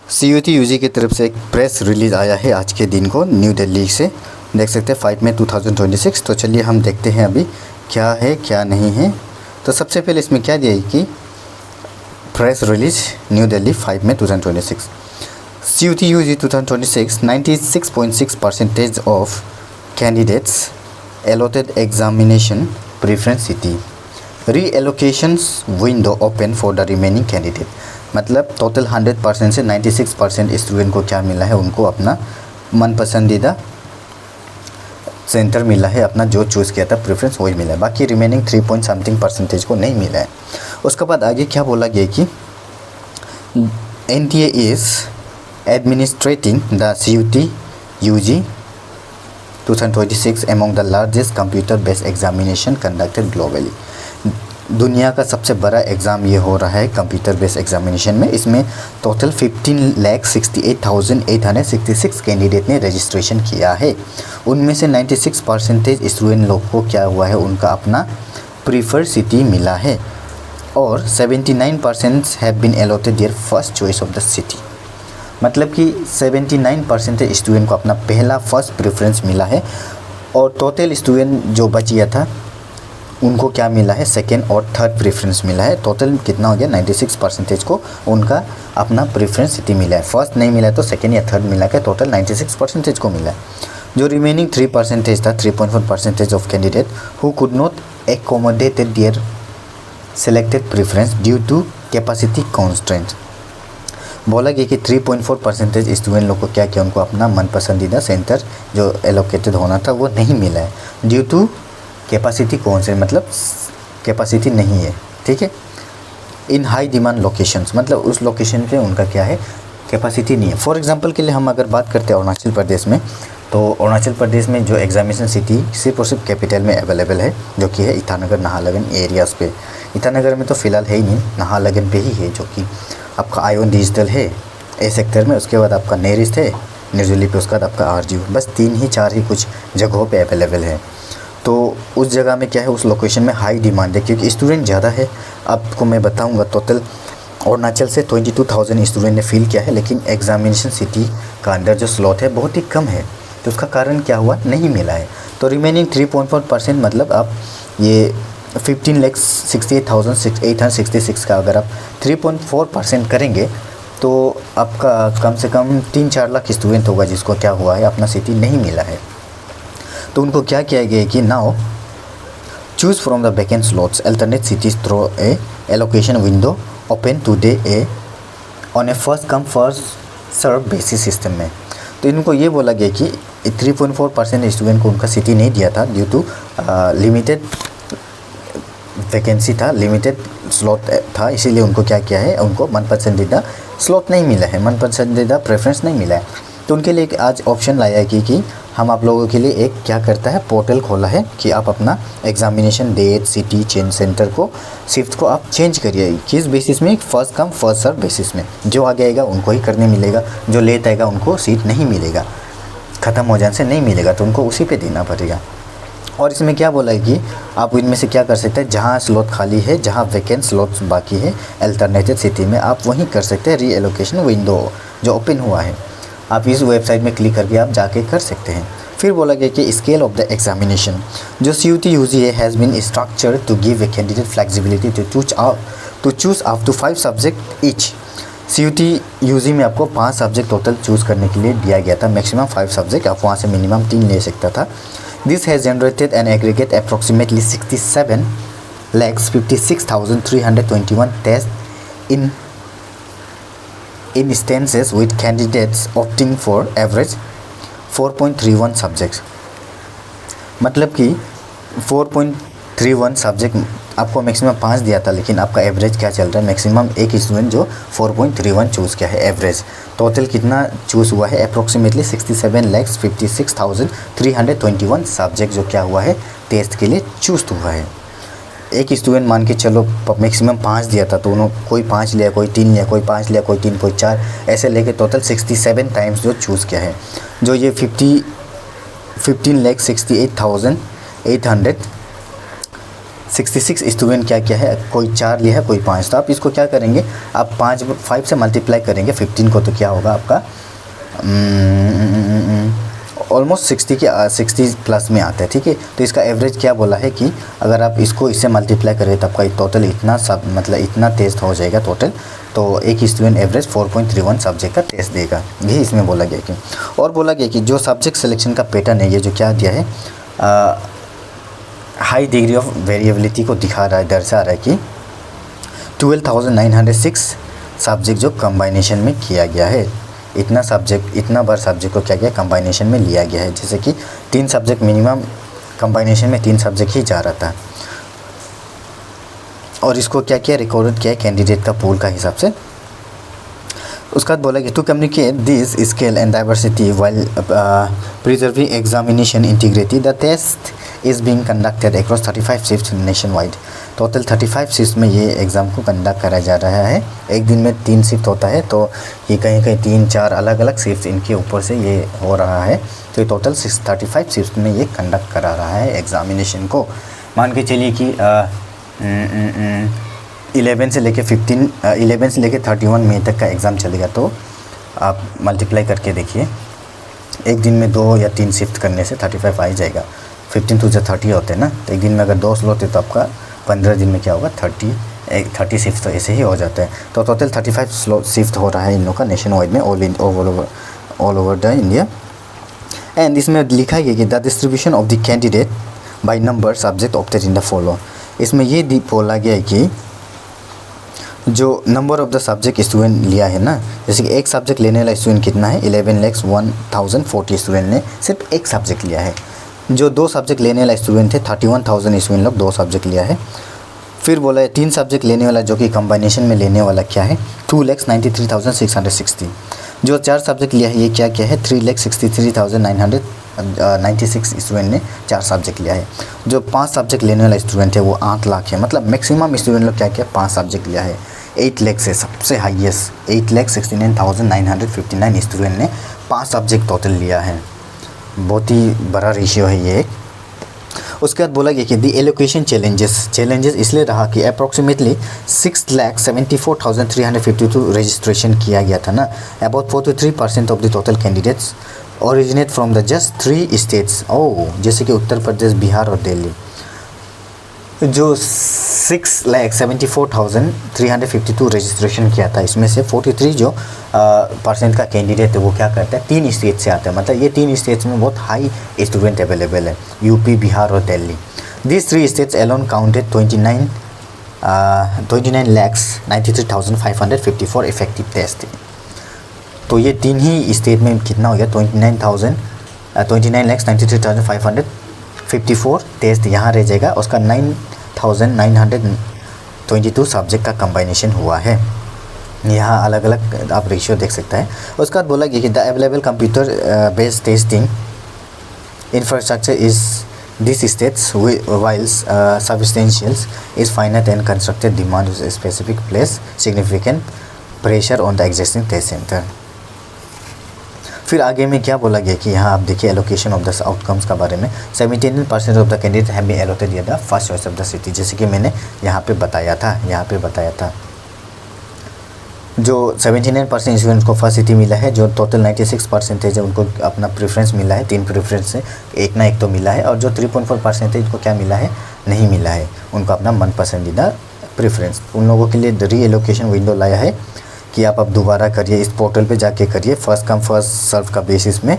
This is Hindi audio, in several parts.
CUET यूजी की तरफ से एक प्रेस रिलीज़ आया है आज के दिन को न्यू दिल्ली से। देख सकते हैं 5 मई 2026। तो चलिए हम देखते हैं अभी क्या है क्या नहीं है। तो सबसे पहले इसमें क्या दिया है कि प्रेस रिलीज न्यू दिल्ली 5 मई 2026। CUET UG 2026 96.6% of candidates allotted examination preference city reallocations window open for the remaining candidate। मतलब टोटल 100% से 96% स्टूडेंट को क्या मिला है, उनको अपना मन पसंदीदा सेंटर मिला है, अपना जो चूज़ किया था प्रेफरेंस वही मिला है। बाकी रिमेनिंग 3 पॉइंट समथिंग परसेंटेज को नहीं मिला है। उसके बाद आगे क्या बोला गया कि NTA is administrating the CUET UG 2026 among the largest computer based examination conducted globally। दुनिया का सबसे बड़ा एग्ज़ाम ये हो रहा है कंप्यूटर बेस्ड एग्जामिनेशन में। इसमें टोटल 15,68,866 कैंडिडेट ने रजिस्ट्रेशन किया है। उनमें से 96% स्टूडेंट लोग को क्या हुआ है, उनका अपना प्रीफर्ड सिटी मिला है और 79% have been allotted their first choice of the city. मतलब कि 79% स्टूडेंट को अपना पहला फर्स्ट प्रेफरेंस मिला है और टोटल स्टूडेंट जो बच गया था उनको क्या मिला है, सेकेंड और थर्ड प्रेफरेंस मिला है। टोटल कितना हो गया, 96% को उनका अपना प्रेफरेंस सिटी मिला है। फर्स्ट नहीं मिला है तो सेकेंड या थर्ड मिला के टोटल 96% को मिला है। जो रिमेनिंग 3% था, 3.4% of candidate who could not accommodated their selected preference due to capacity constraint. बोला गया कि 3.4% स्टूडेंट लोग को क्या किया, उनको अपना मन पसंदीदा सेंटर जो एलोकेटेड होना था वो नहीं मिला है ड्यू टू कैपेसिटी कॉन्स्ट्रेंट, मतलब कैपेसिटी नहीं है, ठीक है। इन हाई डिमांड लोकेशंस, मतलब उस लोकेशन पे उनका क्या है, कैपेसिटी नहीं है। फॉर एग्जांपल के लिए हम अगर बात करते हैं अरुणाचल प्रदेश में, तो अरुणाचल प्रदेश में जो एग्जामिनेशन सिटी सिर्फ और सिर्फ कैपिटल में अवेलेबल है, जो कि है ईटानगर नाहरलगुन एरियाज़ पे। ईटानगर में तो फ़िलहाल है ही नहीं, नाहरलगुन पे ही है, जो कि आपका आयोन डिजिटल है ए सेक्टर में। उसके बाद आपका नेरिस्ट है निर्जली पे, उसके बाद आपका RGU। बस 4 ही कुछ जगहों पे अवेलेबल है। तो उस जगह में क्या है, उस लोकेशन में हाई डिमांड है क्योंकि स्टूडेंट ज़्यादा है। आपको मैं बताऊंगा टोटल अरुणाचल से 22,000 स्टूडेंट ने फिल किया है, लेकिन एग्जामिनेशन सिटी का अंदर जो स्लॉट है बहुत ही कम है। तो उसका कारण क्या हुआ, नहीं मिला है। तो रिमेनिंग 3.4% मतलब आप ये 15,68,866 का अगर आप 3.4% करेंगे तो आपका कम से कम 3-4 लाख स्टूडेंट होगा जिसको क्या हुआ है, अपना सिटी नहीं मिला है। तो उनको क्या किया गया है कि now choose from the vacant slots alternate cities through a allocation window open today a on a first come first serve basis system में। तो इनको ये बोला गया कि 3.4% स्टूडेंट को उनका सिटी नहीं दिया था ड्यू टू लिमिटेड वैकेंसी था, लिमिटेड स्लॉट था, इसीलिए उनको क्या किया है, उनको मनपसंदीदा स्लॉट नहीं मिला है, मनपसंदीदा प्रेफरेंस नहीं मिला है। तो उनके लिए आज ऑप्शन लाया है कि हम आप लोगों के लिए एक क्या करता है, पोर्टल खोला है कि आप अपना examination date city change centre को शिफ्ट को आप चेंज करिए। किस बेसिस में, first come first serve basis में। जो आगे आएगा उनको ही करने मिलेगा, जो लेट आएगा उनको सीट नहीं मिलेगा, ख़त्म हो जाने से नहीं मिलेगा, तो उनको उसी पे देना पड़ेगा। और इसमें क्या बोला है कि आप इनमें से क्या कर सकते हैं, जहाँ स्लॉट खाली है, जहाँ वैकेंट स्लॉट्स बाकी है अल्टरनेटिव सिटी में, आप वहीं कर सकते हैं। री एलोकेशन विंडो जो ओपन हुआ है, आप इस वेबसाइट में क्लिक करके आप जाके कर सकते हैं। फिर बोला गया कि स्केल ऑफ द एग्जामिनेशन जो CUET यूजी है has been structured to give a candidate flexibility to choose up to 5 subject each. CUET UG में आपको 5 सब्जेक्ट टोटल चूज़ करने के लिए दिया गया था, मैक्सिमम 5 सब्जेक्ट, आप वहाँ से मिनिमम 3 ले सकता था। This has generated an aggregate approximately 67,56,321 test in instances with candidates opting for average 4.31 subjects. मतलब कि 4.31 सब्जेक्ट आपको मैक्सिमम 5 दिया था, लेकिन आपका एवरेज क्या चल रहा है, मैक्सिमम एक स्टूडेंट जो 4.31 चूज़ किया है एवरेज। टोटल कितना चूज़ हुआ है, अप्रॉक्सीमेटली 67,56,321 सब्जेक्ट जो क्या हुआ है, टेस्ट के लिए चूज़ हुआ है। एक स्टूडेंट मान के चलो मैक्सिमम 5 दिया था, तो उन्होंने कोई 5 लिया, कोई 3 लिया, कोई 5 लिया, कोई 3, कोई 4, ऐसे लेके टोटल 67 टाइम्स जो चूज़ किया है। जो ये 15,68,800 66 स्टूडेंट क्या क्या है, कोई 4 लिया है कोई 5, तो आप इसको क्या करेंगे, आप 5 से मल्टीप्लाई करेंगे 15 को, तो क्या होगा आपका ऑलमोस्ट 60 प्लस में आता है, ठीक है। तो इसका एवरेज क्या बोला है कि अगर आप इसको इससे मल्टीप्लाई करें तो आपका टोटल इतना मतलब इतना टेस्ट हो जाएगा टोटल, तो एक स्टूडेंट एवरेज 4.31 सब्जेक्ट का टेस्ट देगा, यही इसमें बोला गया कि। और बोला गया कि जो सब्जेक्ट सिलेक्शन का पैटर्न है, ये जो क्या दिया है, हाई डिग्री ऑफ वेरिएबिलिटी को दिखा रहा है, दर्शा रहा है कि 12,906 सब्जेक्ट जो कम्बाइनेशन में किया गया है, इतना बार सब्जेक्ट को क्या किया, कम्बाइनेशन में लिया गया है। जैसे कि 3 सब्जेक्ट मिनिमम कम्बाइनेशन में 3 सब्जेक्ट ही जा रहा था, और इसको क्या किया, रिकॉर्ड किया कैंडिडेट का पूल का हिसाब से। उसके बाद बोला कि to communicate this scale and diversity while preserving examination integrity the test is being conducted across 35 shift nationwide. Total 35 shift में ये एग्ज़ाम को कंडक्ट करा जा रहा है। एक दिन में 3 शिफ्ट होता है, तो ये कहीं कहीं 3-4 अलग अलग शिफ्ट इनके ऊपर से ये हो रहा है। तो टोटल 35 शिफ्ट में ये कंडक्ट करा रहा है एग्ज़ामिनेशन को। मान के चलिए कि 11 से लेके 31 मई तक का एग्ज़ाम चलेगा, तो आप मल्टीप्लाई करके देखिए, एक दिन में 2 या 3 शिफ्ट करने से 35 आ ही जाएगा। 15 to 30 होते हैं ना, तो एक दिन में अगर 2 स्लॉट है तो आपका 15 दिन में क्या होगा, 30 शिफ्ट तो ऐसे ही हो जाता है। तो टोटल 35 स्लॉट शिफ्ट हो रहा है इन लोग का नेशन वाइड में, all over the India. And इसमें लिखा गया कि the distribution of the candidate by number subject opted in the follow. इसमें ये बोला गया है कि जो number of the subject student लिया है ना, जैसे कि एक सब्जेक्ट लेने वाला स्टूडेंट कितना है, 11,01,040 स्टूडेंट ने सिर्फ एक सब्जेक्ट लिया है। जो 2 सब्जेक्ट लेने वाला स्टूडेंट थे 31,000 स्टूडेंट लोग 2 सब्जेक्ट लिया है। फिर बोला है 3 सब्जेक्ट लेने वाला जो कि कम्बाइनेशन में लेने वाला क्या है, 2,93,660। जो 4 सब्जेक्ट लिया है ये क्या क्या है, 3,63,996 स्टूडेंट ने 4 सब्जेक्ट लिया है। जो 5 सब्जेक्ट लेने वाला स्टूडेंट है वो 8 लाख है, मतलब मैक्सिमम स्टूडेंट लोग क्या क्या 5 सब्जेक्ट लिया है। 8 लाख से सबसे हाईएस्ट 8,69,959 स्टूडेंट ने 5 सब्जेक्ट टोटल लिया है। बहुत ही बड़ा रेशियो है ये। उसके बाद बोला गया कि दी एलोकेशन चैलेंजेस इसलिए रहा कि अप्रॉक्सीमेटली 6,74,352 रजिस्ट्रेशन किया गया था ना। About 43% of the total candidates originate from the just 3 states, जैसे कि उत्तर प्रदेश, बिहार और दिल्ली। जो 6,74,352 रजिस्ट्रेशन किया था, इसमें से 43 जो % का कैंडिडेट है वो क्या करता है, 3 स्टेट से आता है। मतलब ये 3 स्टेट्स में बहुत हाई स्टूडेंट अवेलेबल है, यूपी, बिहार और Delhi. This 3 states alone counted 29,93,554 effective test. तो ये 3 ही स्टेट में कितना हो गया, 29,93,554 टेस्ट यहाँ रह जाएगा। उसका 9,922 सब्जेक्ट का कम्बाइनेशन हुआ है। यहाँ अलग अलग आप रेशियो देख सकते हैं। उसके बाद बोला गया कि the available computer based testing infrastructure is this status whiles substantials is finite and constructed demand specific place significant pressure on the existing test centre. फिर आगे में क्या बोला गया कि यहाँ आप देखिए एलोकेशन ऑफ द आउटकम्स का बारे में। 79% of the candidate have been allotted the first choice of the city, जैसे कि मैंने यहाँ पे बताया था। जो 79% स्टूडेंट्स को फर्स्ट सिटी मिला है, जो टोटल 96% है जो उनको अपना प्रेफरेंस मिला है, 3 प्रेफरेंस से एक ना एक तो मिला है। और जो 3.4% है इनको क्या मिला है, नहीं मिला है, उनको अपना मन पसंदीदा प्रेफरेंस। उन लोगों के लिए री एलोकेशन विंडो लाया है कि आप अब दोबारा करिए, इस पोर्टल पे जाके करिए, फर्स्ट कम फर्स्ट सर्व का बेसिस में।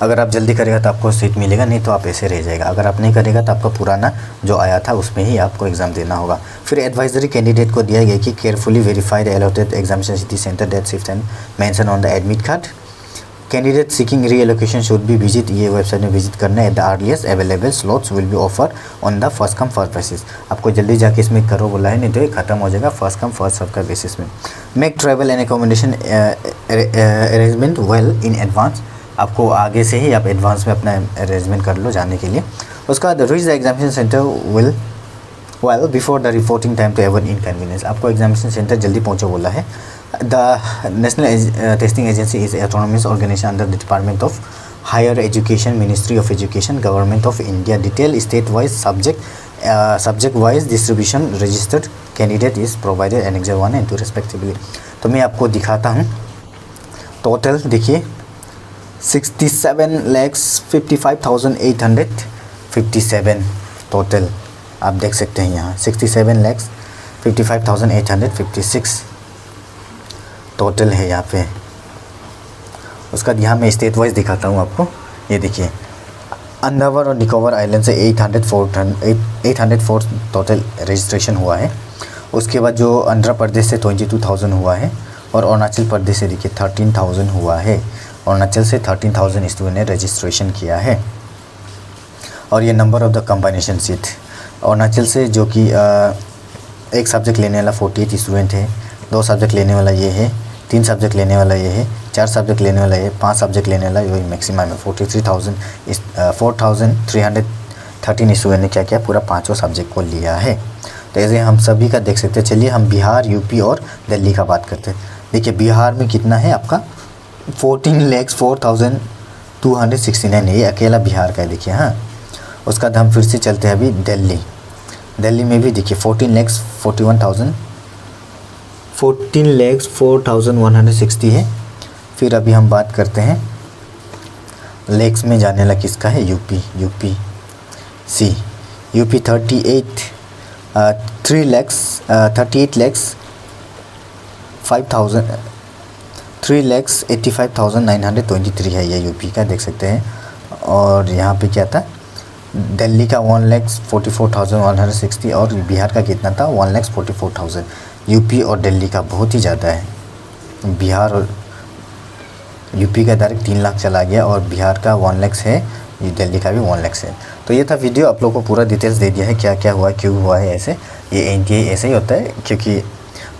अगर आप जल्दी करेगा तो आपको सीट मिलेगा, नहीं तो आप ऐसे रह जाएगा। अगर आप नहीं करेगा तो आपका पुराना जो आया था उसमें ही आपको एग्ज़ाम देना होगा। फिर एडवाइजरी कैंडिडेट को दिया गया कि carefully verify the allotted examination city centre date shift and mention on the admit card. Candidate seeking reallocation should be visit, ये वेबसाइट में विजिट करना है। At the earliest available slots will be offer on the first come first basis. आपको जल्दी जाके इसमें करो बोला है, नहीं तो ये खत्म हो जाएगा फर्स्ट कम फर्स्ट सर्व का बेसिस में। Make travel and accommodation arrangement well in advance, आपको आगे से ही आप एडवांस में अपना अरेंजमेंट कर लो जाने के लिए। उसके बाद reach the examination centre will well before the reporting time to avoid inconvenience, आपको एग्जामिनेशन सेंटर जल्दी पहुँचो बोला है। The national testing agency is autonomous organisation under the department of higher education, ministry of education, government of India. Detail state wise subject subject wise distribution registered candidate is provided annexure 1 and 2 respectively. तो मैं आपको दिखाता हूँ। टोटल देखिए 67,55,857 टोटल आप देख सकते हैं यहाँ 67,55,856 टोटल है यहाँ पे। उसका यहाँ मैं स्टेट वाइज दिखाता हूँ आपको। ये देखिए अंडमान और निकोबार आइलैंड से 804 टोटल रजिस्ट्रेशन हुआ है। उसके बाद जो आंध्र प्रदेश से 22,000 हुआ है और अरुणाचल प्रदेश से देखिए 13,000 हुआ है। अरुणाचल से 13,000 स्टूडेंट ने रजिस्ट्रेशन किया है। और ये number of the combination seat Arunachal से जो कि एक सब्जेक्ट लेने वाला 48 स्टूडेंट है, 2 सब्जेक्ट लेने वाला ये है, 3 सब्जेक्ट लेने वाला ये है, 4 सब्जेक्ट लेने वाला ये, 5 सब्जेक्ट लेने वाला ये मैक्सिमम है। 4,313 स्टूडेंट ने क्या किया, पूरा 5 सब्जेक्ट को लिया है। तो ऐसे हम सभी का देख सकते हैं। चलिए हम बिहार, यूपी और दिल्ली का बात करते हैं। देखिए बिहार में कितना है आपका 14,04,269 है, ये अकेला बिहार का है देखिए। हाँ, उसका हम फिर से चलते हैं अभी दिल्ली। दिल्ली में भी देखिए 14,04,160 है। फिर अभी हम बात करते हैं लेक्स में जाने वाला किसका है, यूपी 3,85,923 है, ये यूपी का देख सकते हैं। और यहाँ पे क्या था, दिल्ली का 1,44,160 और बिहार का कितना था 1,44,000। यूपी और दिल्ली का बहुत ही ज़्यादा है। बिहार और यूपी का डायरेक्ट 3 लाख चला गया और बिहार का 1 लाख है, ये दिल्ली का भी 1 लाख है। तो ये था वीडियो, आप लोगों को पूरा डिटेल्स दे दिया है क्या क्या हुआ, क्यों हुआ है ऐसे। ये एनटीए ऐसे ही होता है क्योंकि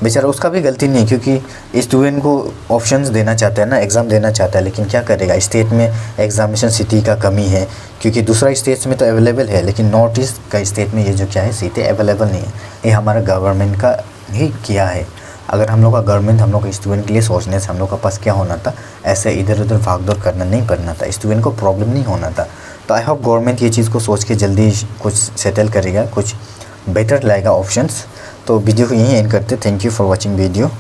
बेचारा उसका भी गलती नहीं है, क्योंकि स्टूडेंट को ऑप्शंस देना चाहता है ना, एग्ज़ाम देना चाहता है, लेकिन क्या करेगा, स्टेट में एग्जामिनेशन सिटी का कमी है। क्योंकि दूसरा स्टेट्स में तो अवेलेबल है, लेकिन नॉर्थ ईस्ट का स्टेट में ये जो क्या है सीटें अवेलेबल नहीं है। ये हमारा गवर्नमेंट का ही किया है। अगर हम लोग का गवर्नमेंट हम लोग स्टूडेंट के लिए सोचने से हम लोग का पास क्या होना था, ऐसे इधर उधर भाग दौड़ करना नहीं पड़ना था, स्टूडेंट को प्रॉब्लम नहीं होना था। तो आई होप गवर्नमेंट ये चीज़ को सोच के जल्दी कुछ सेटल करेगा, कुछ बेटर लाएगा ऑप्शंस। तो वीडियो को यहीं एंड करते। Thank you for watching video.